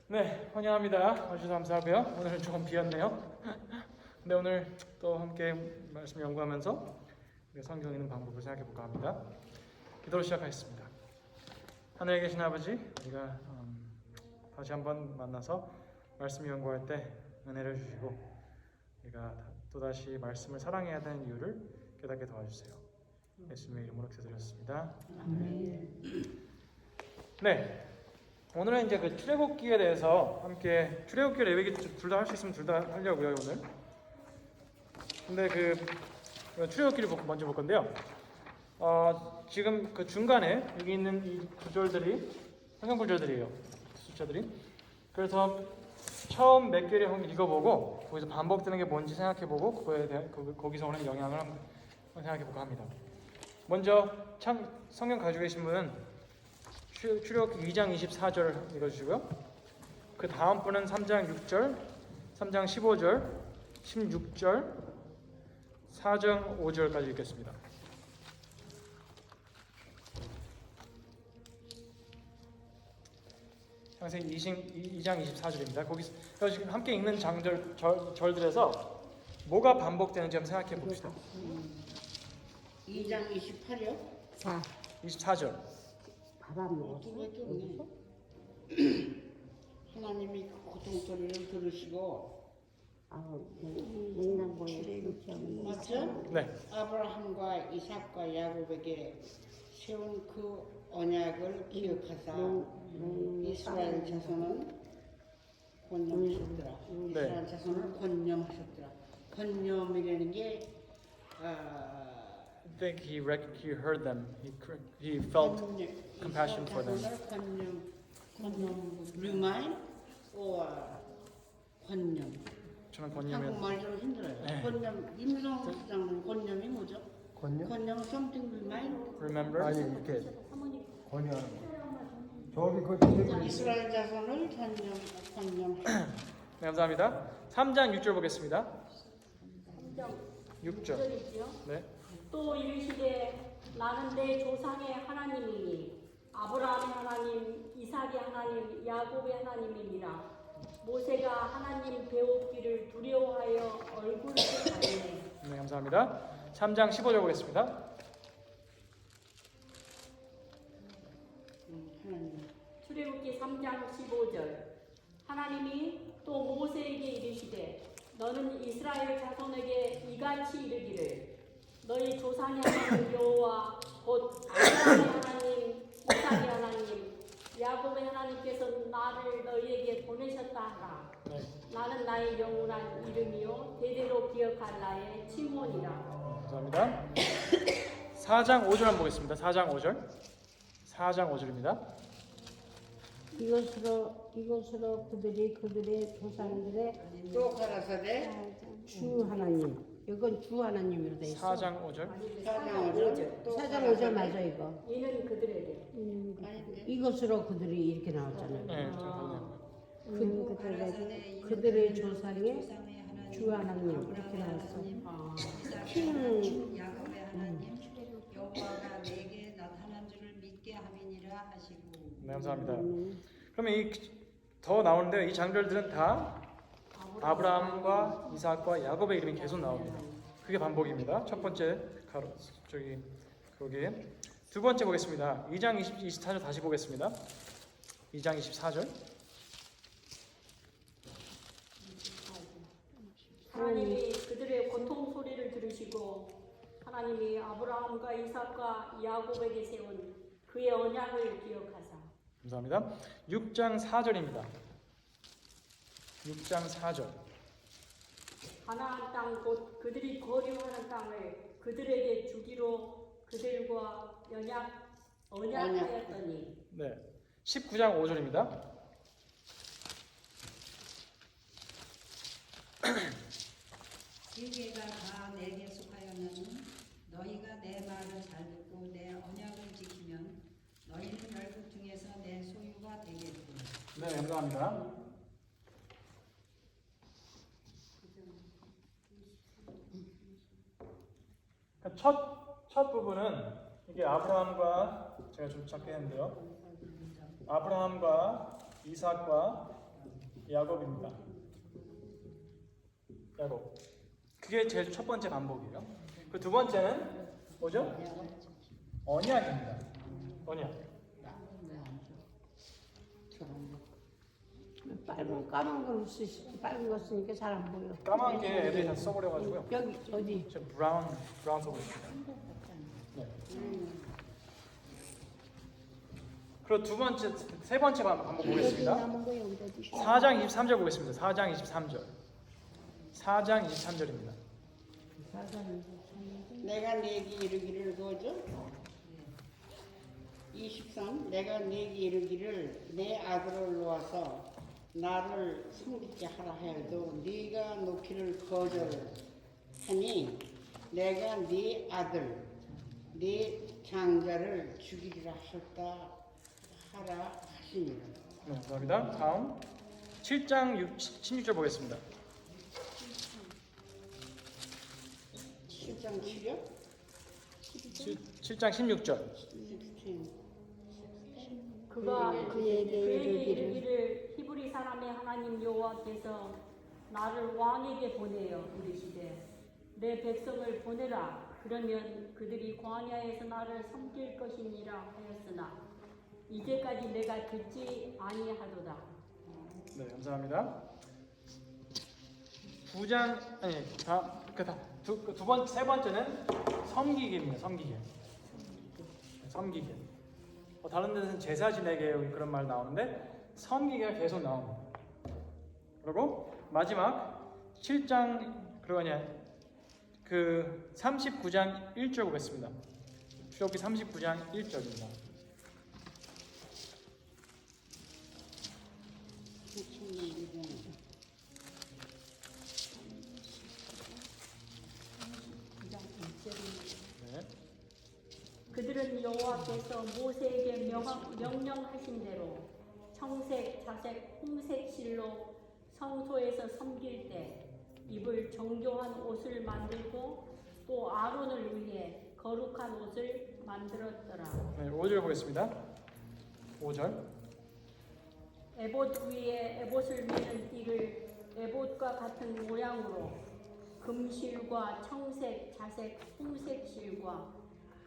네, 환영합니다. 와주셔서 감사하고요. 오늘은 조금 비었네요. 근데 오늘 또 함께 말씀 연구하면서 성경 읽는 방법을 생각해 볼까 합니다. 기도로 시작하겠습니다. 하늘에 계신 아버지, 우리가 다시 한번 만나서 말씀 연구할 때 은혜를 주시고 우리가 또다시 말씀을 사랑해야 되는 이유를 깨닫게 도와주세요. 예수님의 이름으로 기도드렸습니다. 네. 오늘은 이제 그 출애굽기에 대해서 함께 출애굽기 레위기 둘 다 할 수 있으면 둘 다 하려고요 오늘. 근데 그 출애굽기를 먼저 볼 건데요. 지금 그 중간에 여기 있는 이 구절들이 성경 구절들이에요. 숫자들이. 그래서 처음 몇 개를 한번 읽어보고 거기서 반복되는 게 뭔지 생각해보고 그거에 대한 거기서 오는 영향을 한번 생각해볼까 합니다. 먼저 성경 가지고 계신 분은 출애굽기 2장 24절 읽어주시고요. 그 다음 분은 3장 6절, 3장 15절, 16절, 4장 5절까지 읽겠습니다. 창세기 2장 24절입니다. 거기서 지금 함께 읽는 절들에서 뭐가 반복되는지 한번 생각해 봅시다. 2장 28이요? 24절. 바람 하나님이 고통 소리를 들으시고 맞죠? 네. 아브라함과 이삭과 야곱에게 세운 그 언약을 기억하사 이스라엘 자손은 권념하셨더라. 이스라엘 자손을 권념하셨더라. 권념이라는 게 I think he heard them. He felt compassion for them. 권념, remind or 권념. 저는 권념이 한국말 좀 힘들어요. 네. 권념, 임성 수장은 권념이 뭐죠? 권념? 권념 something remind. remember. 아니 이렇게 권유하는 거. 저기 그 책을 이스라엘 자손을 권념. 네, 감사합니다. 3장 6절 보겠습니다. 6절. 네. 또 이르시되 나는 내 조상의 하나님이니 아브라함의 하나님, 이삭의 하나님, 야곱의 하나님이니라. 모세가 하나님 배웠기를 두려워하여 얼굴을 가리네. 네, 감사합니다. 3장 15절 보겠습니다. 하나님. 출애굽기 3장 15절. 하나님이 또 모세에게 이르시되 너는 이스라엘 자손에게 이같이 이르기를 너희 조상의 하나님 여호와 곧 아브라함의 하나님, 이삭의 하나님, 야곱의 하나님께서 나를 너희에게 보내셨다 하라. 네. 나는 나의 영원한 이름이요 대대로 기억할 나의 칭원이라. 감사합니다. 4장 5절 한번 보겠습니다. 4장 5절. 4장 5절입니다. 이것으로 그들의 조상들의 또 가라사대 주 하나님, 이건 주 하나님으로 돼 있어. 4장 5절. 4장 5절 또 4장 5절 맞아 이거. 이는 그들에게 아닌데 이것으로 그들이 이렇게 나왔잖아요. 네, 그들의 조상의 주 하나님 이렇게 나왔어. 야곱의 하나님 여호와가 내게 나타난 줄을 믿게 함이니라 하시고. 네, 감사합니다. 그러면 더 나오는데요. 이 장절들은 다 아브라함과 이삭과 야곱의 이름이 계속 나옵니다. 그게 반복입니다. 첫 번째 거기에 두 번째 보겠습니다. 2장 24절 다시 보겠습니다. 2장 24절. 하나님이 그들의 고통 소리를 들으시고 하나님이 아브라함과 이삭과 야곱에게 세운 그의 언약을 기억하사. 감사합니다. 6장 4절입니다. 6장 4절. 가나안 땅 곧 그들이 거류하는 땅을 그들에게 주기로 그들과 언약하였더니. 네. 19장 5절입니다. 세계가 다 내게 속하였느니 너희가 내 말을 잘 듣고 내 언약을 지키면 너희는 열국 중에서 내 소유가 되겠고. 네, 감사합니다. 첫 부분은 이게 아브라함과 제가 좀 작게 했는데요. 아브라함과 이삭과 야곱입니다. 야곱. 그게 제일 첫 번째 반복이에요. 그 두 번째는 뭐죠? 언약입니다. 언약. 빨간 까만 걸 쓰시 빨간 거 쓰니까 잘 안 보여. 까만 게 애들이 다 써버려가지고요. 여기 어디? 저 브라운 써고 있습니다. 네. 그리고 세 번째 반복 보겠습니다. 남은 거 여기다 두시오. 4장 23절 보겠습니다. 4장 23절. 4장 23절입니다. 내가 내게 이르기를 그거죠? 23 내가 내게 이르기를 내 아들을 놓아서 나를 섬기게 하라 해도 네가 놓기를 거절하니 내가 네 아들 네 장자를 죽이리라 하라 하시니라. 네, 감사합니다. 다음 7장 16절 보겠습니다. 7장 7절? 7장 16절. 16. 그가 그에게 이르기를 이르기를 히브리 사람의 하나님 여호와께서 나를 왕에게 보내어 이르시되 내 백성을 보내라. 그러면 그들이 광야에서 나를 섬길 것이니라 하였으나 이제까지 내가 듣지 아니하도다. 네, 감사합니다. 9장 세 번째는 섬기기입니다. 섬기기. 다른 데는 제사 지내게 그런 말 나오는데 섬기기가 계속 나옵니다. 그리고 마지막 7장 그 39장 1절 보겠습니다. 출애굽기 39장 1절입니다. 네. 그들은 여호와께서 모세에게 명령하신 대로 청색, 자색, 홍색 실로 성소에서 섬길 때 입을 정교한 옷을 만들고 또 아론을 위해 거룩한 옷을 만들었더라. 네, 5절 보겠습니다. 5절. 에봇 위에 에봇을 매는 띠를 에봇과 같은 모양으로 금실과 청색, 자색, 홍색 실과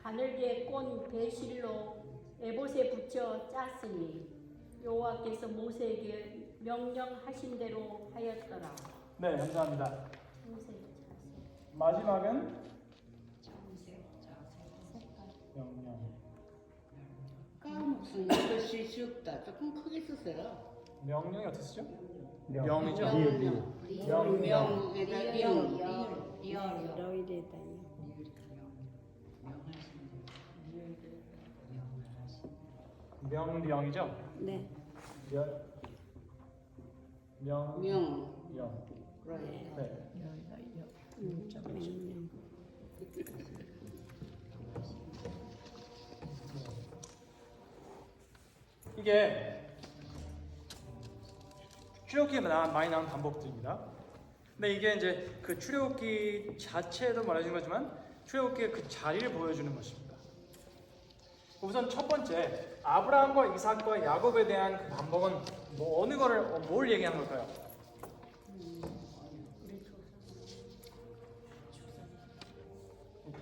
가늘게 꼰 배실로 에봇에 붙여 짰으니 여호와께서 모세에게 명령하신 대로 하였더라. 네, 감사합니다. 홍색, 자색. 마지막은 명령. 무슨 글씨 쉽다. 조금 크게 쓰세요. 명령이 어떻게 쓰죠? 명. 명이죠. 명에다 명. 너희들다. 명령이죠. 네. 명. 그래. 네. 명령. 이게 출애굽기에 많이 나온 반복들입니다. 근데 이게 이제 그 출애굽기 자체도 말해주는 거지만 출애굽기의 그 자리를 보여주는 것입니다. 우선 첫 번째 아브라함과 이삭과 야곱에 대한 그 반복은 뭘 얘기하는 걸까요?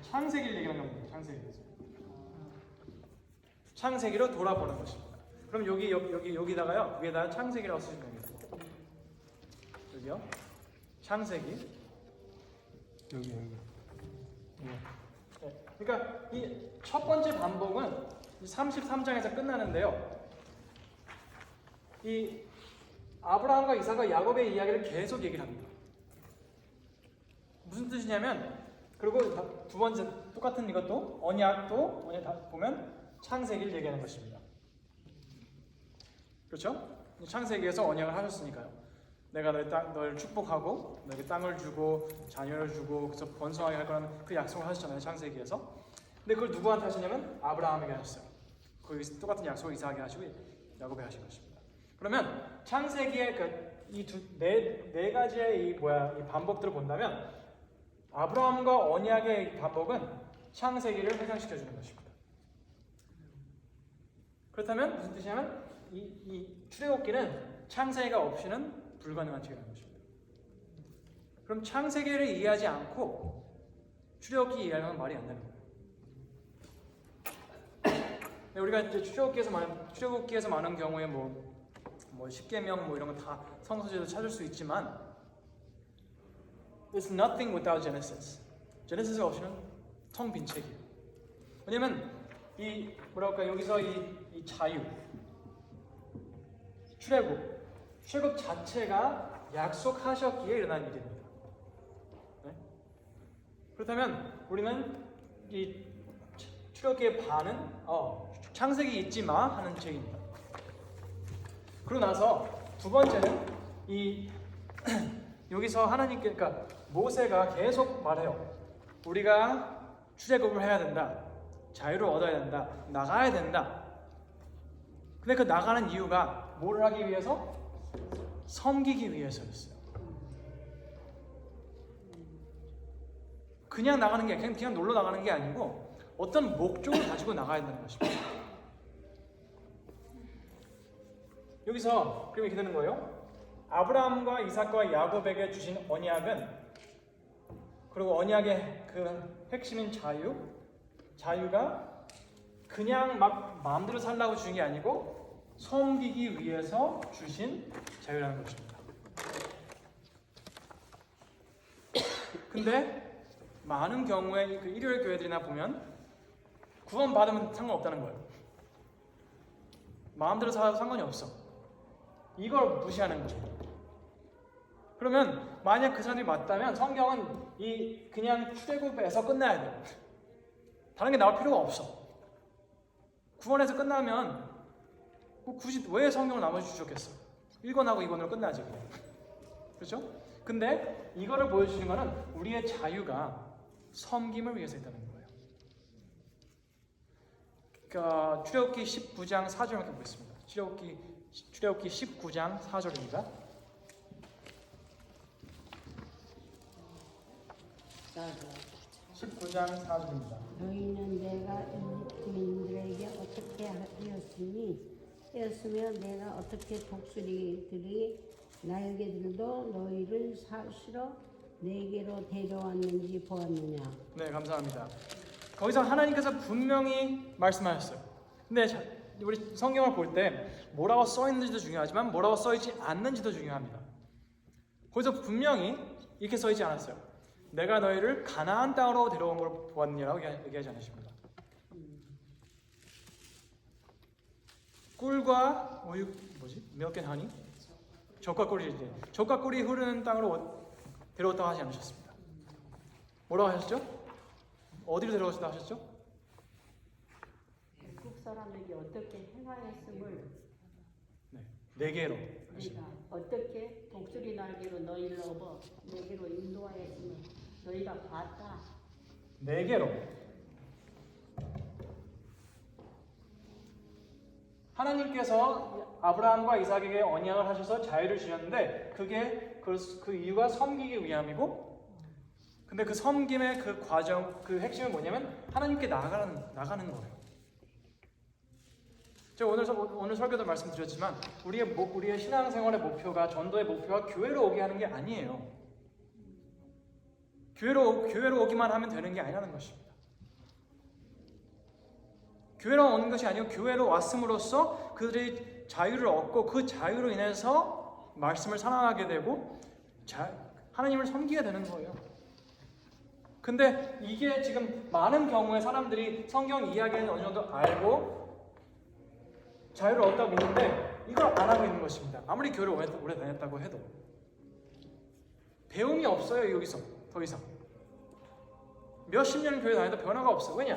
창세기를 얘기하는 겁니다. 창세기로 돌아보는 것입니다. 그럼 여기다가요 위에다가 창세기라고 쓰시면 됩니다. 여기요. 창세기. 여기. 네. 그러니까 이 첫 번째 반복은 33장에서 끝나는데요. 이 아브라함과 이삭과 야곱의 이야기를 계속 얘기를 합니다. 무슨 뜻이냐면 그리고 두 번째 똑같은 이것도 언약 보면 창세기를 얘기하는 것입니다. 그렇죠? 창세기에서 언약을 하셨으니까요. 내가 널 축복하고 너에게 땅을 주고 자녀를 주고 그래서 번성하게 할 거라는 그 약속을 하셨잖아요. 창세기에서. 근데 그걸 누구한테 하시냐면 아브라함에게 하셨어요. 거기 똑같은 약속을 이삭에게 하시고 야곱에 하신 것입니다. 그러면 창세기의 네 가지의 이 반복들을 본다면 아브라함과 언약의 이 반복은 창세기를 회상시켜 주는 것입니다. 그렇다면 무슨 뜻이냐면 이 출애굽기는 창세기가 없이는 불가능한 책이라는 것입니다. 그럼 창세기를 이해하지 않고 출애굽기 이해하는 건 말이 안 되는 거예요. 우리가 이제 출애굽기에서 많은 경우에 뭐 십계명 뭐 이런 거 다 성서에도 찾을 수 있지만 There's nothing without Genesis. 제네시스가 없이는 텅 빈 책이에요. 왜냐면 이 뭐랄까 여기서 이 자유, 출애굽 자체가 약속하셨기에 일어난 일입니다. 네? 그렇다면 우리는 이 출애굽기의 반은 창세기 잊지 마 하는 책입니다. 그러고 나서 두 번째는 이 여기서 하나님께 그러니까 모세가 계속 말해요. 우리가 출애굽을 해야 된다. 자유를 얻어야 된다. 나가야 된다. 근데 그 나가는 이유가 뭘 하기 위해서? 섬기기 위해서였어요. 그냥 나가는 게 그냥 놀러 나가는 게 아니고 어떤 목적을 가지고 나가야 된다는 것입니다. 여기서 그럼 이렇게 되는 거예요. 아브라함과 이삭과 야곱에게 주신 언약은 그리고 언약의 그 핵심인 자유가 그냥 막 마음대로 살라고 주신 게 아니고 섬기기 위해서 주신 자유라는 것입니다. 근데 많은 경우에 그 일요일 교회들이나 보면 구원 받으면 상관없다는 거예요. 마음대로 살아도 상관이 없어. 이걸 무시하는 거죠. 그러면 만약 그 사람이 맞다면 성경은 이 그냥 출애굽에서 끝나야 돼요. 다른 게 나올 필요가 없어. 구원에서 끝나면 굳이 왜 성경을 나머지 주셨겠어? 1권하고 2권으로 끝나지 그냥. 그렇죠? 근데 이거를 보여주시는 거는 우리의 자유가 섬김을 위해서 있다는 거예요. 그러니까 출애굽기 19장 4절을 보겠습니다. 출애굽기 19장 4절입니다. 19장 4절입니다. 너희는 내가 이집트민들에게 어떻게 하였으며 내가 어떻게 독수리들이 날개들도 너희를 실어 내게로 데려왔는지 보았느냐. 네, 감사합니다. 거기서 하나님께서 분명히 말씀하셨어요. 근데 우리 성경을 볼 때 뭐라고 써 있는지도 중요하지만 뭐라고 써 있지 않는지도 중요합니다. 거기서 분명히 이렇게 써 있지 않았어요. 내가 너희를 가나안 땅으로 데려온 걸 보았느냐라고 얘기하지 않으십니다. 꿀과 우유 milk and honey? 젖과 꿀이 흐르는 땅으로 데려왔다고 하지 않으셨습니다. 뭐라고 하셨죠? 어디로 데려왔다 하셨죠? 북 사람에게 어떻게 행하였음을 네개로 우리가 어떻게 독수리 날개로 너희를 업어 내게로 인도하였으며 너희가 봤다. 네개로 하나님께서 아브라함과 이삭에게 언약을 하셔서 자유를 주셨는데 그게 그 이유가 섬기기 위함이고 근데 그 섬김의 그 과정 그 핵심은 뭐냐면 하나님께 나가는 거예요. 제가 오늘 설교도 말씀드렸지만 우리의 신앙생활의 목표가 전도의 목표가 교회로 오게 하는 게 아니에요. 교회로 오기만 하면 되는 게 아니라는 것입니다. 교회로 오는 것이 아니고 교회로 왔음으로써 그들이 자유를 얻고 그 자유로 인해서 말씀을 사랑하게 되고 하나님을 섬기게 되는 거예요. 근데 이게 지금 많은 경우에 사람들이 성경 이야기는 어느 정도 알고 자유를 얻다고 믿는데 이걸 안 하고 있는 것입니다. 아무리 교회를 오래 다녔다고 해도 배움이 없어요. 여기서 더 이상 몇십 년 교회 다녀도 변화가 없어. 왜냐?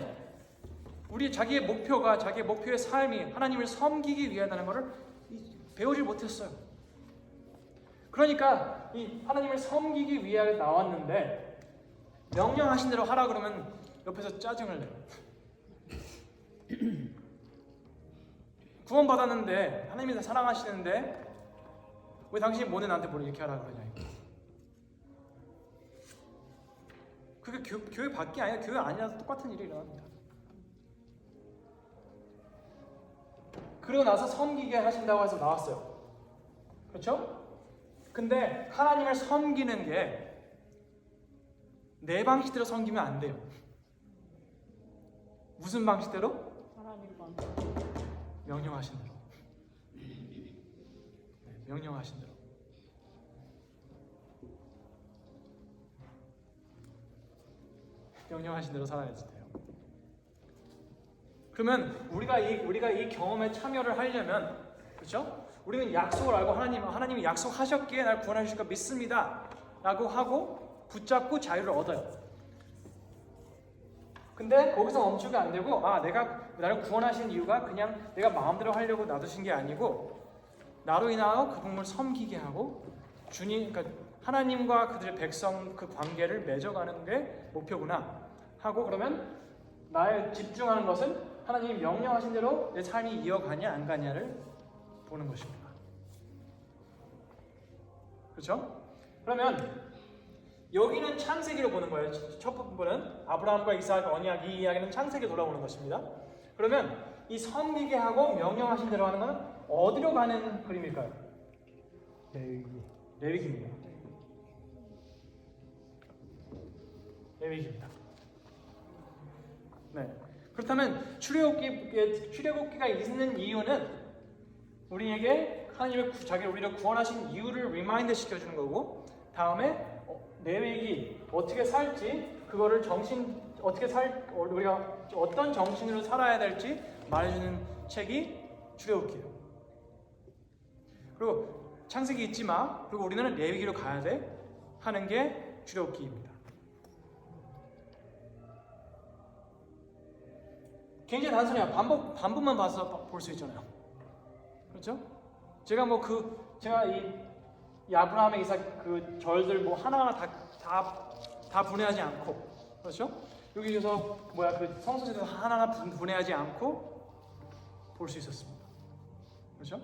자기의 목표의 삶이 하나님을 섬기기 위하다는 것을 배우지 못했어요. 그러니까 이 하나님을 섬기기 위하여 나왔는데 명령하신 대로 하라 그러면 옆에서 짜증을 내요. 구원 받았는데 하나님이 사랑하시는데 왜 당신이 뭐네 나한테 뭘 이렇게 하라 그러냐. 그게 교회 밖이 아니라 교회 아니라도 똑같은 일이 일어납니다. 그러고 나서 섬기게 하신다고 해서 나왔어요. 그렇죠? 근데 하나님을 섬기는 게 내 방식대로 섬기면 안 돼요. 무슨 방식대로? 하나님 방. 명령하신 대로. 네, 명령하신 대로. 명령하신 대로 살아야지 돼요. 그러면 우리가 이 경험에 참여를 하려면, 그렇죠? 우리는 약속을 알고 하나님이 약속하셨기에 날 구원해 주실 거 믿습니다라고 하고 붙잡고 자유를 얻어요. 근데 거기서 멈추게 안 되고, 내가 나를 구원하신 이유가 그냥 내가 마음대로 하려고 놔두신 게 아니고 나로 인하여 그분을 섬기게 하고 그러니까 하나님과 그들의 백성 그 관계를 맺어가는 게 목표구나 하고, 그러면 나의 집중하는 것은 하나님이 명령하신 대로 내 삶이 이어가냐 안 가냐를 보는 것입니다. 그렇죠? 그러면 여기는 창세기로 보는 거예요. 첫 부분은 아브라함과 이삭 언약, 이 이야기는 창세기에 돌아오는 것입니다. 그러면 이 섬기게 하고 명령하신 대로 하는 것은 어디로 가는 그림일까요? 레위기입니다. 레위기입니다. 네. 그렇다면 출애굽기가 있는 이유는 우리에게 하나님의 우리를 구원하신 이유를 리마인드 시켜주는 거고, 다음에 레위기 어떻게 살지, 그거를 우리가 어떤 정신으로 살아야 될지 말해주는 책이 출애굽기예요. 그리고 창세기 잊지 마. 그리고 우리는 레위기로 가야 돼 하는 게 출애굽기입니다. 굉장히 단순해요. 반복만 봐서 볼 수 있잖아요. 그렇죠? 제가 이 아브라함의 이삭 그 절들 뭐 하나하나 다 분해하지 않고, 그렇죠? 여기서 그 성소제도 하나하나 분해하지 않고 볼 수 있었습니다. 그렇죠?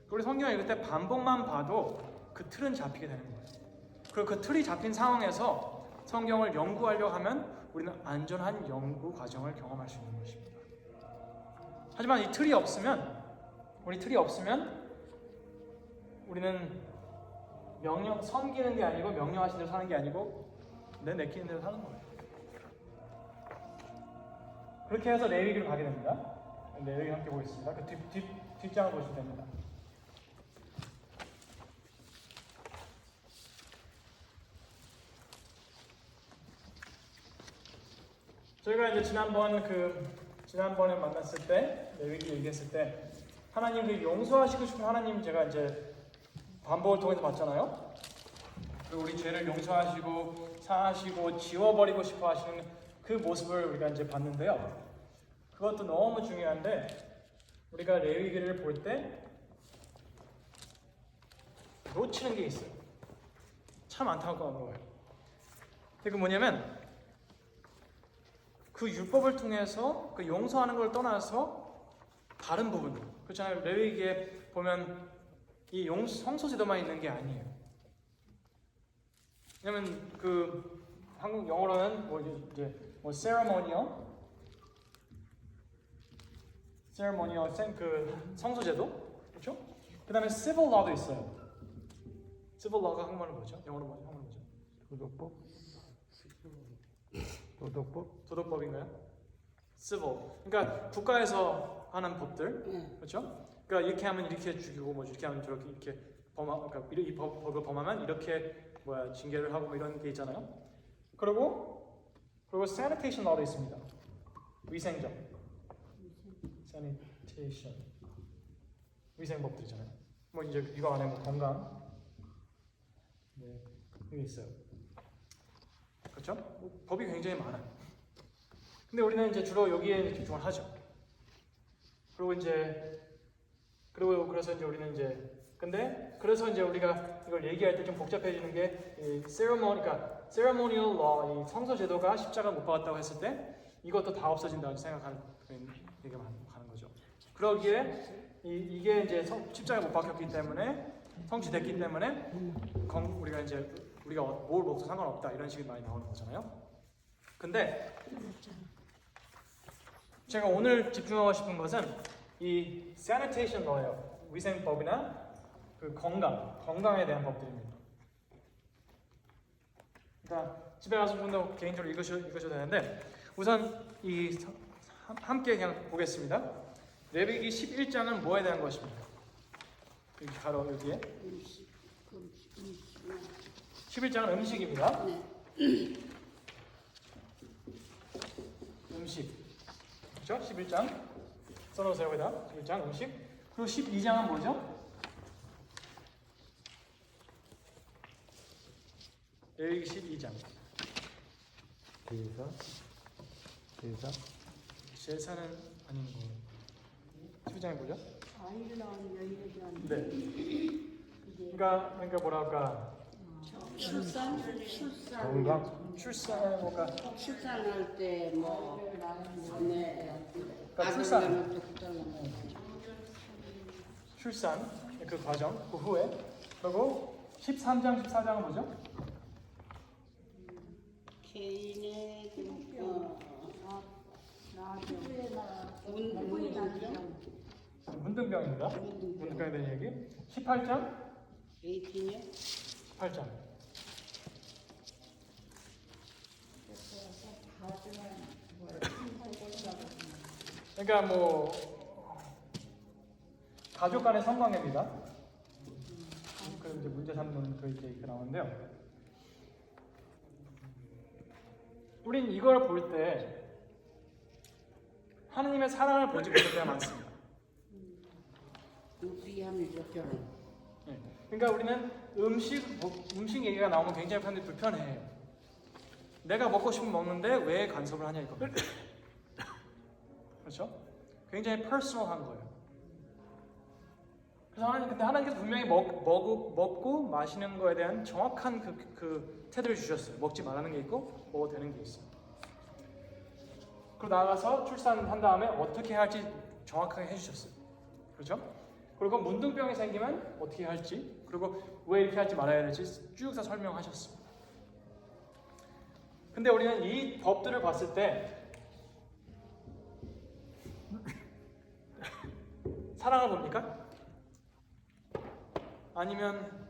우리 성경을 읽을 때 반복만 봐도 그 틀은 잡히게 되는 거예요. 그리고 그 틀이 잡힌 상황에서 성경을 연구하려고 하면 우리는 안전한 연구 과정을 경험할 수 있는 것입니다. 하지만 이 틀이 없으면 우리는 섬기는 게 아니고 명령하신 대로 사는 게 아니고 내키는 대로 사는 거예요. 그렇게 해서 레위기로 가게 됩니다. 레위기 함께 보겠습니다. 그 뒷장을 보시면 됩니다. 저희가 이제 지난번에 만났을 때 레위기 얘기했을 때 하나님 그 용서하시고 싶은 하나님 제가 이제 반복을 통해서 봤잖아요. 그리고 우리 죄를 용서하시고 사하시고 지워버리고 싶어 하시는 그 모습을 우리가 이제 봤는데요. 그것도 너무 중요한데 우리가 레위기를 볼 때 놓치는 게 있어요. 참 안타까운 거예요. 그게 뭐냐면 그 율법을 통해서 그 용서하는 걸 떠나서 다른 부분, 그렇잖아요. 레위기에 보면 이 성소제도만 있는 게 아니에요. 왜냐면 그 한국 영어로는 ceremonial 그 성소제도, 그렇죠? 그다음에 civil law도 있어요. civil law가 한국말로 뭐죠? 영어로 뭐죠? 도덕법인가요? civil. 그러니까 국가에서 하는 법들, 그렇죠? 그러니까 이렇게 하면 이렇게 죽이고 뭐 이렇게 하면 저렇게 이렇게 그러니까 이 법을 범하면 이렇게 징계를 하고 뭐 이런 게 있잖아요. 그리고 sanitation law도 있습니다. 위생적. sanitation. 위생법들이잖아요. 뭐 이제 이거 안에 뭐 건강. 네, 이게 있어요. 그렇죠? 법이 굉장히 많아요. 근데 우리는 이제 주로 여기에 집중을 하죠. 그래서 이제 우리는 그래서 이제 우리가 이걸 얘기할 때 좀 복잡해지는 게 ceremonial law, 이 성소 제도가 십자가를 못 박았다고 했을 때 이것도 다 없어진다고 생각하는 얘기가 하는 거죠. 그러기에 이게 이제 십자가 못 박혔기 때문에 성취됐기 때문에 우리가 뭘 먹어도 상관없다 이런 식이 많이 나오는 거잖아요. 근데 제가 오늘 집중하고 싶은 것은 이 sanitation law예요. 위생법이나 그 건강에 대한 법들입니다. 그러니까 집에 가서 좀 더 개인적으로 읽으셔도 되는데 우선 함께 그냥 보겠습니다. 레위기 11장은 뭐에 대한 것입니까? 여기 바로 여기에 11장은 음식입니다. 네. 음식. 그렇죠? 11장 써놓으세요. 여기다 11장 음식. 그리고 12장은 뭐죠? 레위기 12장 제사는 아닌 거. 12장이 뭐죠? 아이를 낳은 여인에 대한 네. 그러니까 뭐랄까 출산 뭐가 출산할 때뭐 네. 그러니까 출산 그 과정 그 후에 그리고 13장 14장은 뭐죠? 개인의 문둥병입니다. 문둥병에 대한 얘기. 18장 18년 18장 그러니까 뭐 가족 간의 성관계입니다. 그 이제 문제 삼는 그 이렇게 나오는데요. 우린 이걸 볼 때 하느님의 사랑을 보지 못할 때가 많습니다. 우리함이죠 결혼. 네. 그러니까 우리는 음식 얘기가 나오면 굉장히 사람들이 불편해요. 내가 먹고 싶으면 먹는데 왜 간섭을 하냐 이겁니다. 그렇죠? 굉장히 퍼스널한 거예요. 그래서 근데 하나님께서 분명히 먹고 마시는 거에 대한 정확한 그 태도를 주셨어요. 먹지 말라는 게 있고 먹어도 되는 게 있어요. 그리고 나아가서 출산한 다음에 어떻게 할지 정확하게 해주셨어요. 그렇죠? 그리고 문둥병이 생기면 어떻게 할지, 그리고 왜 이렇게 할지 말아야 될지 쭉 다 설명하셨어요. 근데 우리는 이 법들을 봤을 때 사랑을 봅니까? 아니면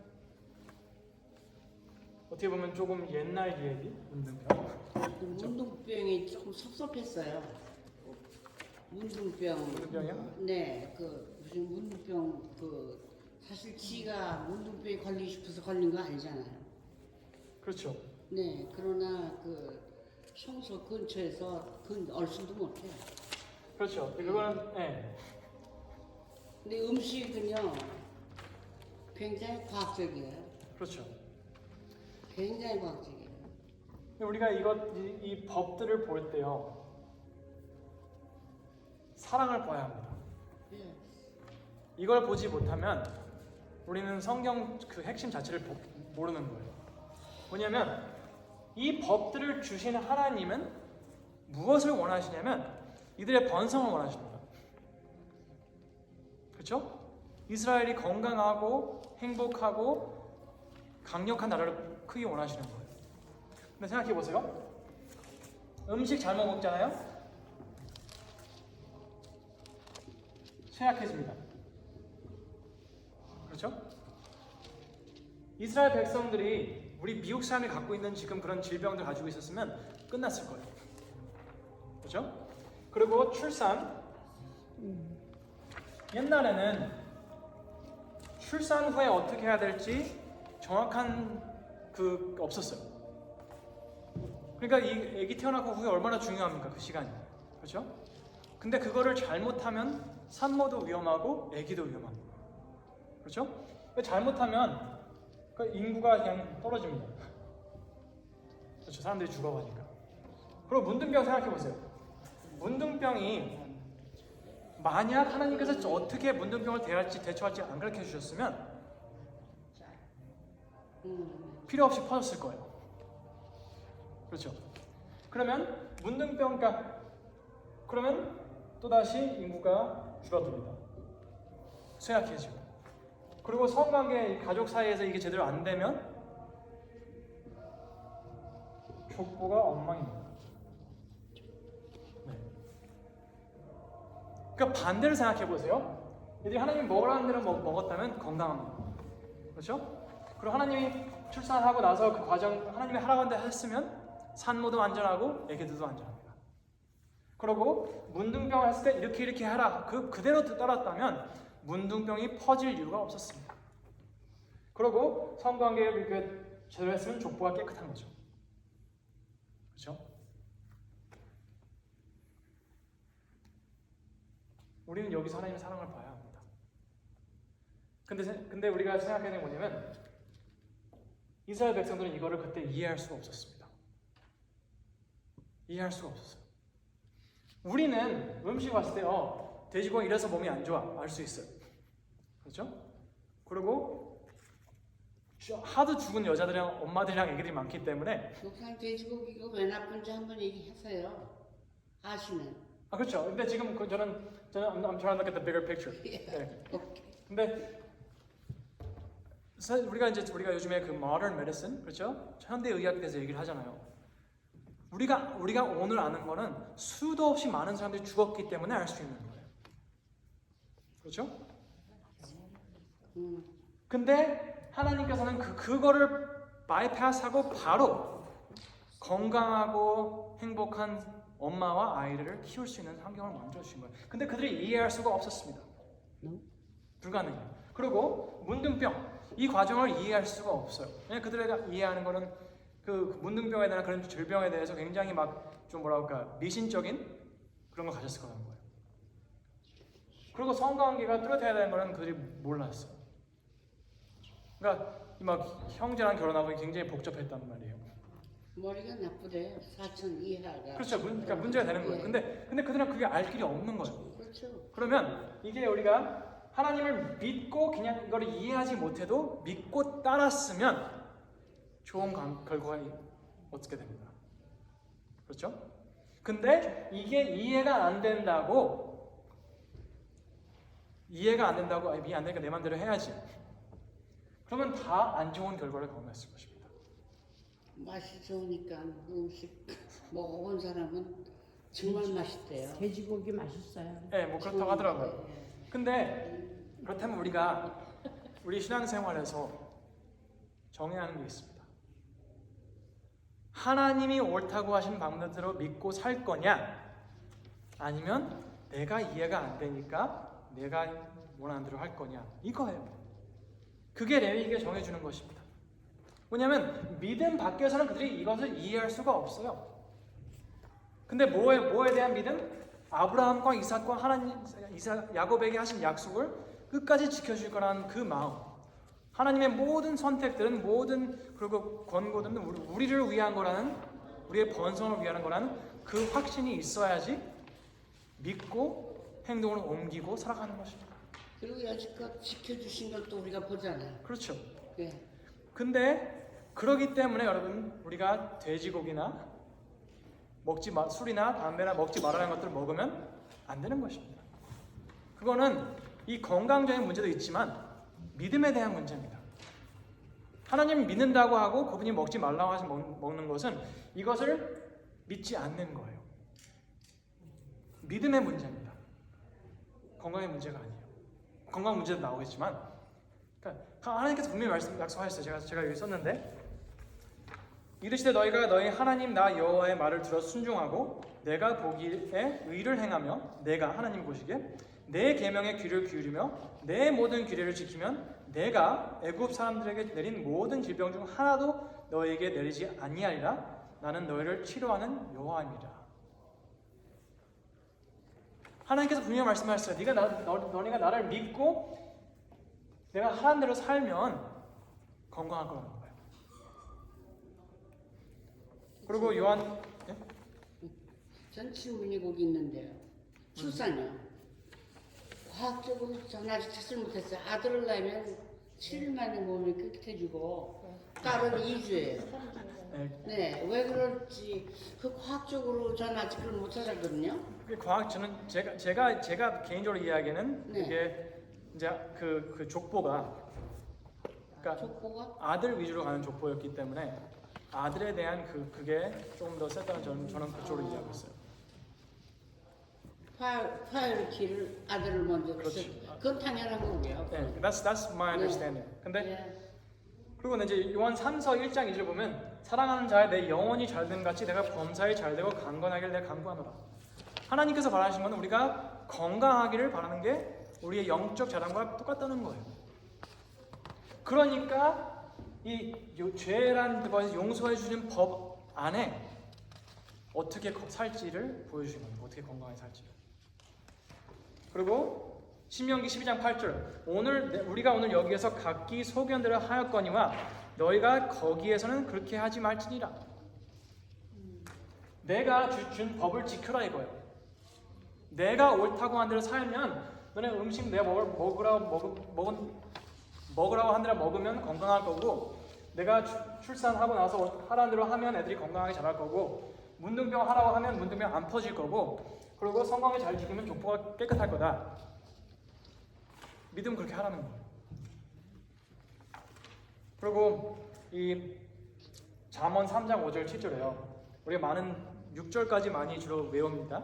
어떻게 보면 조금 옛날 얘기, 문둥병. 문둥병이 조금 섭섭했어요. 문둥병이요? 네, 그 무슨 문둥병 사실 지가 문둥병에 걸리고 싶어서 걸린 거 아니잖아요. 그렇죠. 네, 그러나 성소 근처에서 얼씬도 못해요. 그렇죠. 그거는 네. 근데 음식은요 굉장히 과학적이에요. 그렇죠. 굉장히 과학적이에요. 우리가 이 법들을 볼 때요 사랑을 봐야 합니다. 예. 이걸 보지 못하면 우리는 성경 그 핵심 자체를 모르는 거예요. 뭐냐면 이 법들을 주신 하나님은 무엇을 원하시냐면 이들의 번성을 원하십니다. 그렇죠? 이스라엘이 건강하고 행복하고 강력한 나라를 크게 원하시는 거예요. 근데 생각해 보세요. 음식 잘못 먹잖아요. 쇠약해집니다. 그렇죠? 이스라엘 백성들이 우리 미국 사람이 갖고 있는 지금 그런 질병들 가지고 있었으면 끝났을 거예요. 그렇죠? 그리고 출산. 옛날에는 출산 후에 어떻게 해야 될지 정확한 없었어요. 그러니까 이 아기 태어나고 후에 얼마나 중요합니까? 그 시간이. 그렇죠? 근데 그거를 잘못하면 산모도 위험하고 아기도 위험합니다. 그렇죠? 잘못하면 그 인구가 그냥 떨어집니다. 그렇죠? 사람들이 죽어가니까. 그리고 문둥병 생각해 보세요. 문둥병이 만약 하나님께서 어떻게 문둥병을 대처할지 안 가르쳐 주셨으면 필요 없이 퍼졌을 거예요. 그렇죠? 그러면 그러면 또다시 인구가 줄어듭니다. 쇠약해지고. 그리고 성관계, 가족 사이에서 이게 제대로 안 되면 족보가 엉망입니다. 네. 그러니까 반대로 생각해 보세요. 얘들이 하나님이 먹으라는 대로 먹었다면 건강합니다. 그렇죠? 그리고 하나님이 출산하고 나서 그 과정 하나님이 하라고 했으면 산모도 안전하고 애기들도 안전합니다. 그리고 문둥병을 했을 때 이렇게 하라 그대로 따랐다면 문둥병이 퍼질 이유가 없었습니다. 그리고 성관계를 제대로 했으면 족보가 깨끗한 거죠. 그렇죠? 우리는 여기서 하나님의 사랑을 봐야 합니다. 근데 우리가 생각해야 되는 게 뭐냐면 이스라엘 백성들은 이거를 그때 이해할 수가 없었습니다. 이해할 수가 없었어요. 우리는 음식 봤을 때 돼지고기 이래서 몸이 안 좋아 알 수 있어요. 그렇죠? 그리고 하도 죽은 여자들이랑 엄마들이랑 애기들이 많기 때문에 목사님 돼지고기가 왜 나쁜지 한번 얘기하세요. 아시면. 그렇죠. 근데 지금 저는 I'm trying to look at the bigger picture. 네. 오케이. 근데 우리가 요즘에 그 modern medicine 그렇죠? 현대 의학에 대해서 얘기를 하잖아요. 우리가 오늘 아는 거는 수도 없이 많은 사람들이 죽었기 때문에 알 수 있는 거예요. 그렇죠? 근데 하나님께서는 그거를 바이패스하고 바로 건강하고 행복한 엄마와 아이를 키울 수 있는 환경을 만들어 주신 거예요. 근데 그들이 이해할 수가 없었습니다. 불가능해요. 그리고 문둥병 이 과정을 이해할 수가 없어요. 왜냐면 그들이 이해하는 거는 그 문둥병에 대한 그런 질병에 대해서 굉장히 막 좀 뭐랄까 미신적인 그런 걸 가졌을 거라는 거예요. 그리고 성관계가 뚜렷해야 되는 거는 그들이 몰랐어요. 그러니까 막 형제랑 결혼하고 굉장히 복잡했단 말이에요. 머리가 나쁘대요. 사천 이하가. 그렇죠. 그러니까 문제가 되는 거예요. 근데 그들은 그게 알 길이 없는 거예요. 그렇죠. 그러면 이게 우리가 하나님을 믿고 그냥 이걸 이해하지 못해도 믿고 따랐으면 좋은 결과가 어떻게 됩니다. 그렇죠? 근데 이게 이해가 안 된다고 이해 안 되니까 내 맘대로 해야지. 그러면 다 안 좋은 결과를 경험했을 것입니다. 맛이 좋으니까 음식 먹어본 사람은 정말 맛있대요. 돼지고기 맛있어요. 네, 뭐 그렇다고 하더라고요. 근데 그렇다면 우리가 우리 신앙생활에서 정해야 하는 게 있습니다. 하나님이 옳다고 하신 방법대로 믿고 살 거냐, 아니면 내가 이해가 안 되니까 내가 원하는 대로 할 거냐, 이거예요. 그게 레위기가 정해주는 것입니다. 왜냐하면 믿음 밖에서는 그들이 이것을 이해할 수가 없어요. 근데 뭐에 대한 믿음? 아브라함과 이삭과 야곱에게 하신 약속을 끝까지 지켜줄 거라는 그 마음. 하나님의 모든 선택들은 그리고 권고들은 우리를 위한 거라는, 우리의 번성을 위한 거라는 그 확신이 있어야지 믿고 행동으로 옮기고 살아가는 것입니다. 그리고 여지껏 지켜주신 걸 또 우리가 보잖아요. 그렇죠. 네. 근데 그러기 때문에 여러분 우리가 돼지고기나 술이나 담배나 먹지 말라는 것들을 먹으면 안 되는 것입니다. 그거는 이 건강적인 문제도 있지만 믿음에 대한 문제입니다. 하나님 믿는다고 하고 그분이 먹지 말라고 하시 먹는 것은 이것을 믿지 않는 거예요. 믿음의 문제입니다. 건강의 문제가 아니에요. 건강 문제도 나오겠지만, 그러니까 하나님께서 분명히 약속하셨어요. 제가 여기 썼는데, 이르시되 너희가 너희 하나님 나 여호와의 말을 들어 순종하고 내가 보기에 의를 행하며 내가 하나님 보시기에 내 계명에 귀를 기울이며 내 모든 규례를 지키면 내가 애굽 사람들에게 내린 모든 질병 중 하나도 너희에게 내리지 아니하리라. 나는 너희를 치료하는 여호와입니다. 하나님께서 분명히 말씀하셨어요. 너네가 나를 믿고 내가 하라는 대로 살면 건강할 거라는 거예요. 그리고 요한, 네? 전 질문이 거기 있는데요. 출산이요. 과학적으로 전 아직 tes을 못했어요. 아들을 낳으면 7일 만에 몸이 깨끗해지고 딸은 2주예요. 네, 왜 그럴지 그 과학적으로 전 아직 그걸 못 찾았거든요. 저는 제가 개인적으로 이야기는 네. 이게 이제 그 족보가, 그러니까 족보가? 아들 위주로 가는 족보였기 때문에 아들에 대한 그게 조금 더 셌다는 저는 그쪽으로 이해하고 있어요. 파이어리티를 아들을 먼저. 그렇지. 그건 당연한 거고요. 네, that's my understanding. 근데 네. 그리고 이제 요한 3서 1장 2절 보면 사랑하는 자의 내 영혼이 잘됨 같이 내가 범사에 잘되고 강건하기를 내가 간구하노라. 하나님께서 바라시는 것은 우리가 건강하기를 바라는 게 우리의 영적 자랑과 똑같다는 거예요. 그러니까 이 죄란 것을 용서해 주는 법 안에 어떻게 살지를 보여주신 겁니다. 어떻게 건강하게 살지를. 그리고 신명기 12장 8절 우리가 오늘 여기에서 각기 소견대로 하였거니와 너희가 거기에서는 그렇게 하지 말지니라. 내가 준 법을 지켜라 이거예요. 내가 옳다고 한 대로 살면 너네 음식 내가 먹으라고 한 대로 먹으면 건강할 거고, 내가 출산하고 나서 하라는 대로 하면 애들이 건강하게 자랄 거고, 문둥병 하라고 하면 문둥병 안 퍼질 거고, 그리고 성경을 잘 지키면 족보가 깨끗할 거다. 믿음 그렇게 하라는 거예요. 그리고 이 잠언 3장 5절 7절에요. 우리가 많은 6절까지 많이 주로 외웁니다.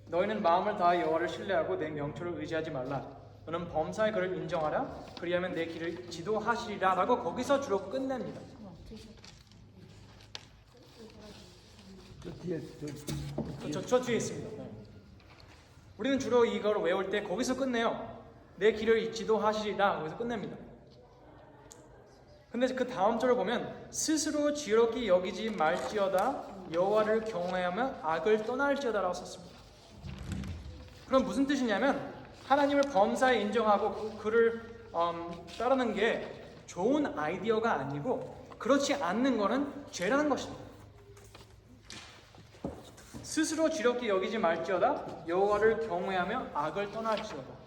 너희는 마음을 다하여 여호와를 신뢰하고 내 명초를 의지하지 말라. 너는 범사의 그를 인정하라. 그리하면 내 길을 지도하시리라. 라고 거기서 주로 끝냅니다. 저 뒤에 저 뒤에 있습니다. 네. 우리는 주로 이걸 외울 때 거기서 끝내요. 내 길을 지도하시리라. 거기서 끝냅니다. 근데 그 다음 절을 보면 스스로 지혜롭게 여기지 말지어다 여호와를 경외하며 악을 떠날지어다라고 썼습니다. 그럼 무슨 뜻이냐면 하나님을 범사에 인정하고 그를 따르는 게 좋은 아이디어가 아니고 그렇지 않는 것은 죄라는 것입니다. 스스로 지혜롭게 여기지 말지어다 여호와를 경외하며 악을 떠날지어다.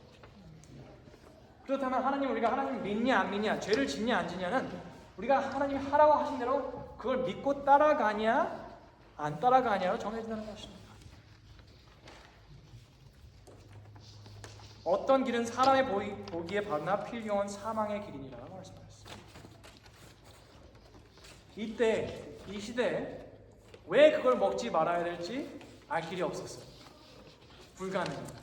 그렇다면 우리가 하나님 믿냐 안 믿냐, 죄를 짓냐 안 짓냐는 우리가 하나님이 하라고 하신 대로 그걸 믿고 따라가냐 안 따라가냐로 정해진다는 것입니다. 어떤 길은 사람의 보기에 바르나 필경은 사망의 길이니라고 말씀하셨습니다. 이 시대에 왜 그걸 먹지 말아야 될지 알 길이 없었어요. 불가능합니다.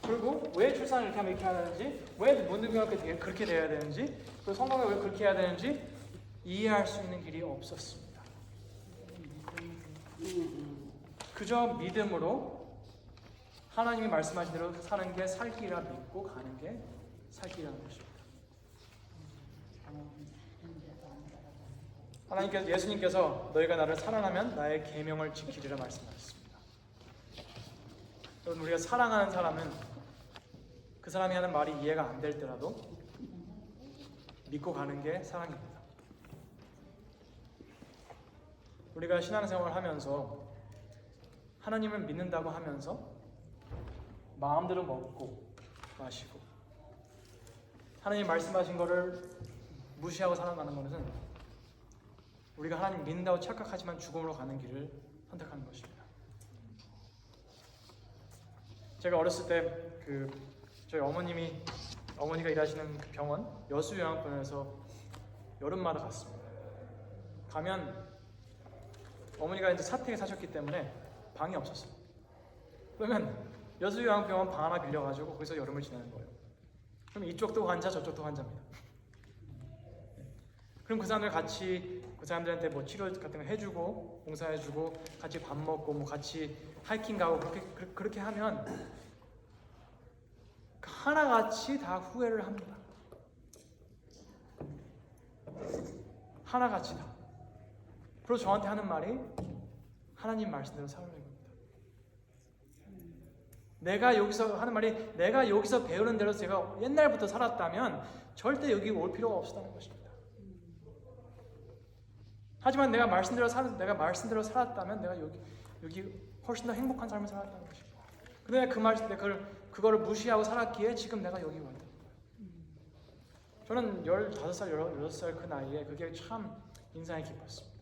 그리고 왜 출산을 이렇게 하면 이렇게 해야 되는지, 왜 문둥병을 그렇게 돼야 되는지, 그 성경에 왜 그렇게 해야 되는지 이해할 수 있는 길이 없었습니다. 그저 믿음으로 하나님이 말씀하신 대로 사는 게 살 길이라 믿고 가는 게 살 길이라는 것입니다. 예수님께서 너희가 나를 사랑하면 나의 계명을 지키리라 말씀하셨습니다. 여러분, 우리가 사랑하는 사람은 그 사람이 하는 말이 이해가 안 될 때라도 믿고 가는 게 사랑입니다. 우리가 신앙생활을 하면서 하나님을 믿는다고 하면서 마음대로 먹고 마시고 하나님 말씀하신 것을 무시하고 살아가는 것은 우리가 하나님 믿는다고 착각하지만 죽음으로 가는 길을 선택하는 것입니다. 제가 어렸을 때 저희 어머니가 일하시는 그 병원 여수요양병원에서 여름마다 갔습니다. 가면 어머니가 이제 사택에 사셨기 때문에 방이 없었어요. 그러면 여수요양병원 방 하나 빌려가지고 거기서 여름을 지내는 거예요. 그럼 이쪽도 환자 저쪽도 환자입니다. 그럼 그 사람들한테 뭐 치료 같은 거 해주고 봉사해주고 같이 밥 먹고 뭐 같이 하이킹 가고 그렇게 하면 하나같이 다 후회를 합니다. 하나같이 다. 그리고 저한테 하는 말이 하나님 말씀대로 살아야 됩니다. 내가 여기서 배우는 대로 제가 옛날부터 살았다면 절대 여기 올 필요가 없었다는 것입니다. 하지만 내가 말씀대로 살았다면 내가 여기 훨씬 더 행복한 삶을 살았다는 것입니다. 근데 그거를 무시하고 살았기에 지금 내가 여기 왔다. 저는 15살, 16살 그 나이에 그게 참 인상이 깊었습니다.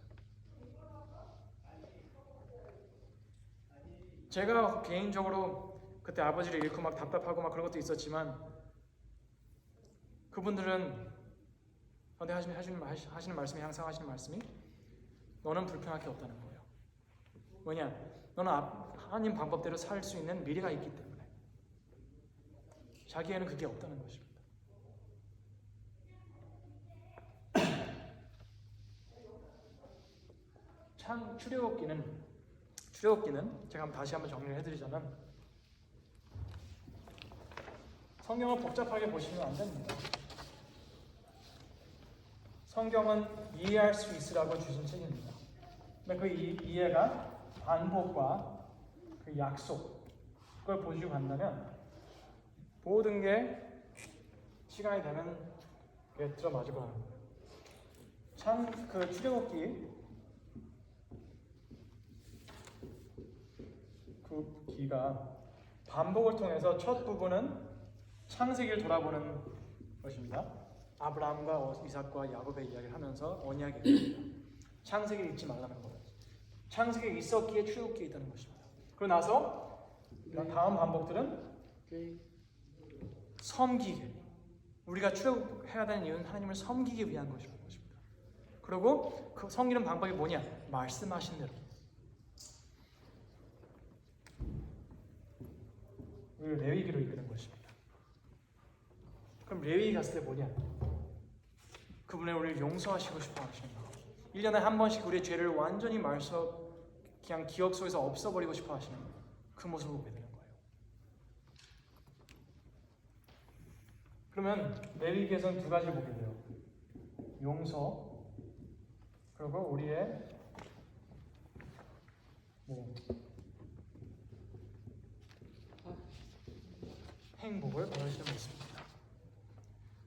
제가 개인적으로 그때 아버지를 잃고 막 답답하고 막 그런 것도 있었지만 그분들은 저한테 하시는 말씀이 항상 하시는 말씀이 너는 불평할 게 없다는 거예요. 왜냐? 너는 하나님 방법대로 살 수 있는 미래가 있기 때문에 자기에는 그게 없다는 것입니다. 출애굽기는 제가 다시 한번 정리를 해드리자면 성경을 복잡하게 보시면 안 됩니다. 성경은 이해할 수 있으라고 주신 책입니다. 근데 그 이해가 반복과 그 약속 그걸 보시고 간다면 모든 게 시간이 되면 들어맞을 거라는 거예요. 그 출애굽기 그 기가 반복을 통해서 첫 부분은 창세기를 돌아보는 것입니다. 아브라함과 이삭과 야곱의 이야기를 하면서 언약의 이야기입니다. 창세기를 잊지 말라는 거예요. 창세기에 있었기에 출애굽기에 있다는 것입니다. 그러고 나서 다음 반복들은 섬기기. 우리가 출애굽해야 되는 이유는 하나님을 섬기기 위한 것입니다. 그리고 그 섬기는 방법이 뭐냐? 말씀하신 대로. 우리를 레위기로 이끄는 것입니다. 그럼 레위기 갔을 때 뭐냐? 그분의 우리를 용서하시고 싶어 하십니다. 1년에 한 번씩 우리의 죄를 완전히 그냥 기억 속에서 없어버리고 싶어 하시는 그 모습을 보게 되는 거예요. 그러면 레위기에서는 두 가지를 보게 돼요. 용서 그리고 우리의 행복을 원하시는 것입니다.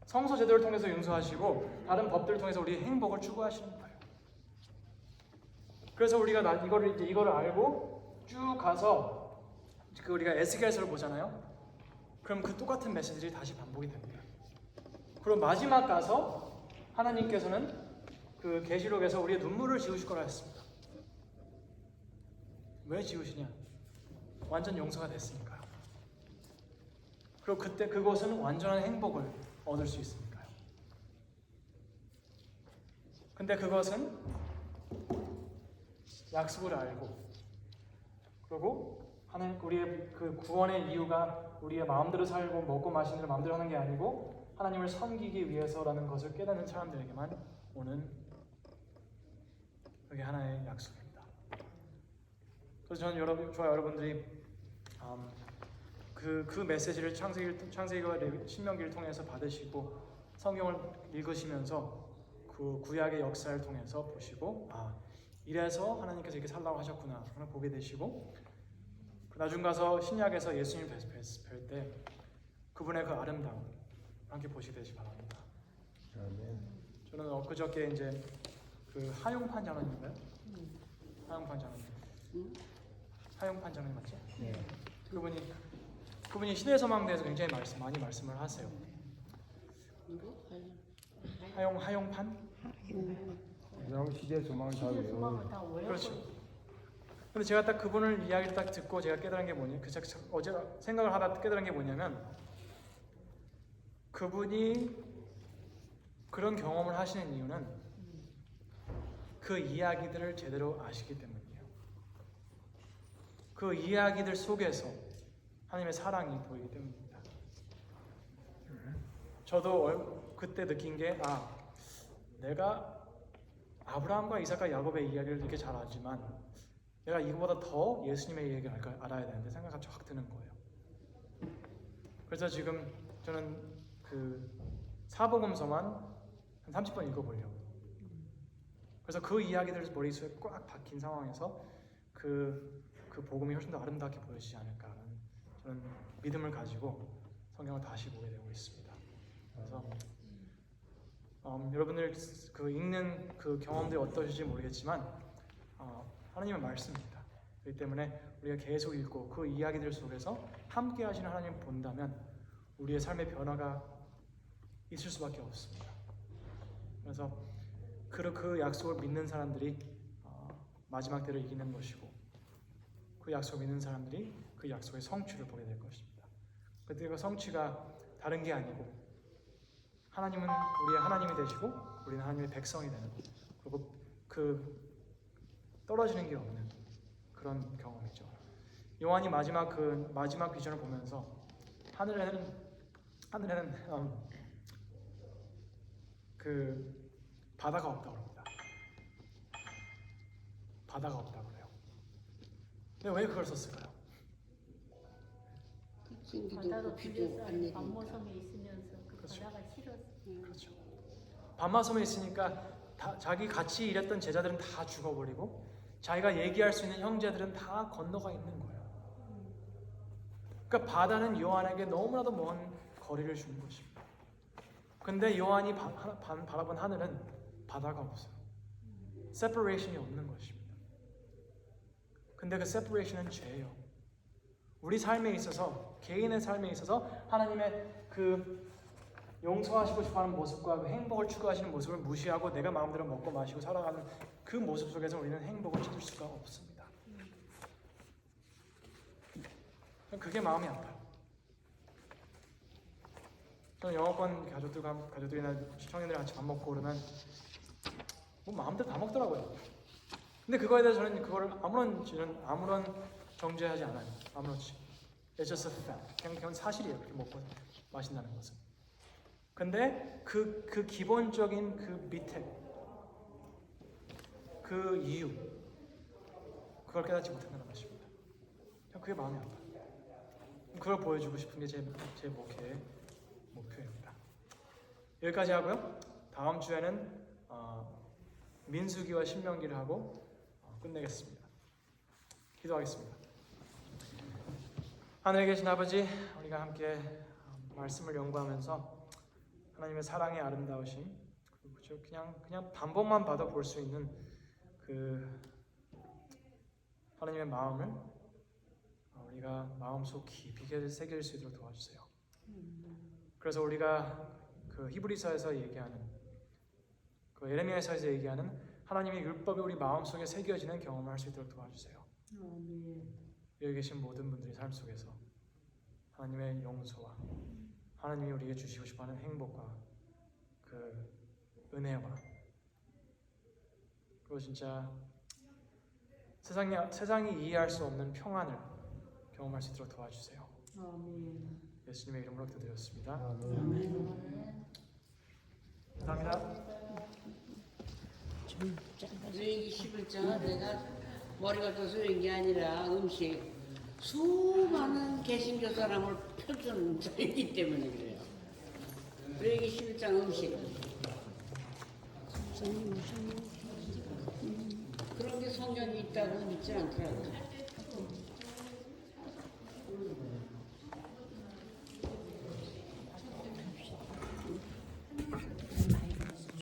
성서 제도를 통해서 용서하시고 다른 법들을 통해서 우리의 행복을 추구하시는 거예요. 그래서 우리가 이거를 알고 쭉 가서 우리가 에스겔서를 보잖아요. 그럼 그 똑같은 메시지들이 다시 반복이 됩니다. 그리고 마지막 가서 하나님께서는 그 계시록에서 우리의 눈물을 지우실 거라 했습니다. 왜 지우시냐? 완전 용서가 됐으니까요. 그리고 그때 그곳은 완전한 행복을 얻을 수 있으니까요. 근데 그것은 약속을 알고 그리고 하나님 우리의 그 구원의 이유가 우리의 마음대로 살고 먹고 마시는 대로 마음대로 하는 게 아니고 하나님을 섬기기 위해서라는 것을 깨닫는 사람들에게만 오는 그게 하나의 약속입니다. 그래서 저는 저와 여러분들이 그 메시지를 창세기와 신명기를 통해서 받으시고 성경을 읽으시면서 그 구약의 역사를 통해서 보시고 이래서 하나님께서 이렇게 살라고 하셨구나 하는 보게 되시고 나중 가서 신약에서 예수님 뵐 때 그분의 그 아름다움 함께 보시게 되시기 바랍니다. 저는 엊그저께 이제 그 하용판 장로님인가요? 하용판 장로님. 하용판 장로님 맞죠? 네. 그분이 시대소망대에서 굉장히 많이 말씀을 하세요. 하용판? 그냥 시대 소망을 다 외워요. 그렇죠. 근데 제가 딱 그분을 이야기를 딱 듣고 제가 깨달은 게 뭐냐? 어제 생각을 하다 깨달은 게 뭐냐면 그분이 그런 경험을 하시는 이유는 그 이야기들을 제대로 아시기 때문이에요. 그 이야기들 속에서 하나님의 사랑이 보이기 때문입니다. 저도 그때 느낀 게 내가 아브라함과 이삭과 야곱의 이야기를 이렇게 잘 알지만 내가 이거보다 더 예수님의 이야기를 알아야 되는데 생각이 확 드는 거예요. 그래서 지금 저는 그 사복음서만 한 30번 읽어보려고. 그래서 그 이야기들을 머릿속에 꽉 박힌 상황에서 그 복음이 훨씬 더 아름답게 보여지지 않을까라는 저는 믿음을 가지고 성경을 다시 보게 되고 있습니다. 그래서 여러분들 그 읽는 그 경험들이 어떠실지 모르겠지만 하나님의 말씀입니다. 그렇기 때문에 우리가 계속 읽고 그 이야기들 속에서 함께 하시는 하나님을 본다면 우리의 삶의 변화가 있을 수밖에 없습니다. 그래서 그 약속을 믿는 사람들이 마지막 때를 이기는 것이고 그 약속을 믿는 사람들이 그 약속의 성취를 보게 될 것입니다. 그때 그 성취가 다른 게 아니고 하나님은 우리의 하나님이 되시고 우리는 하나님의 백성이 되는 그리고 그 떨어지는 게 없는 그런 경험이죠. 요한이 마지막 비전을 보면서 하늘에는 그 바다가 없다고 합니다. 바다가 없다고 그래요. 근데 왜 그걸 썼을까요? 신기도 바다로 없고 비도 안 들려서 내리니까. 밤모섬에 있으면서 그 그렇죠. 바다가 싫어서. 그렇죠. 밤마섬에 있으니까 자기 같이 일했던 제자들은 다 죽어버리고 자기가 얘기할 수 있는 형제들은 다 건너가 있는 거예요. 그러니까 바다는 요한에게 너무나도 먼 거리를 주는 것입니다. 근데 요한이 바라본 하늘은 바다가 없어요. separation이 없는 것입니다. 근데 그 separation은 죄예요. 우리 삶에 있어서, 개인의 삶에 있어서 하나님의 그 용서하시고 싶어하는 모습과 그 행복을 추구하시는 모습을 무시하고 내가 마음대로 먹고 마시고 살아가는 그 모습 속에서 우리는 행복을 찾을 수가 없습니다. 그게 마음이 아파요. 저는 영어권 가족들이나 청년들이랑 같이 밥 먹고 그러면 뭐 마음대로 다 먹더라고요. 근데 그거에 대해서 저는 그거를 아무런 정죄하지 않아요. 아무렇지. It's just a fact. 그냥 사실이에요. 그렇게 먹고 마신다는 것은. 근데 그 기본적인 그 밑에 그 이유 그걸 깨닫지 못한다는 것입니다. 그게 마음이 아파요. 그걸 보여주고 싶은 게 제 목회의 목표입니다. 여기까지 하고요. 다음 주에는 민수기와 신명기를 하고 끝내겠습니다. 기도하겠습니다. 하늘에 계신 아버지, 우리가 함께 말씀을 연구하면서 하나님의 사랑의 아름다우심, 그리고 그냥 반복만 봐도 볼 수 있는 그 하나님의 마음을 우리가 마음속 깊이 새길 수 있도록 도와주세요. 그래서 우리가 그 히브리서에서 얘기하는 그 예레미야서에서 얘기하는 하나님의 율법이 우리 마음속에 새겨지는 경험을 할 수 있도록 도와주세요. 여기 계신 모든 분들의 삶 속에서 하나님의 용서와 하나님이 우리에게 주시고 싶어하는 행복과 그 은혜와 그리고 진짜 세상이 이해할 수 없는 평안을 경험할 수 있도록 도와주세요. 예수님의 이름으로 기도드렸습니다. 감사합니다. 레위기 11장은 내가 머리가 떠서 이런 게 아니라 음식 수많은 개신교 사람을 펴준 자이기 때문에 그래요. 레위기 11장 음식 그런 게 성경이 있다고 믿지 않더라고요.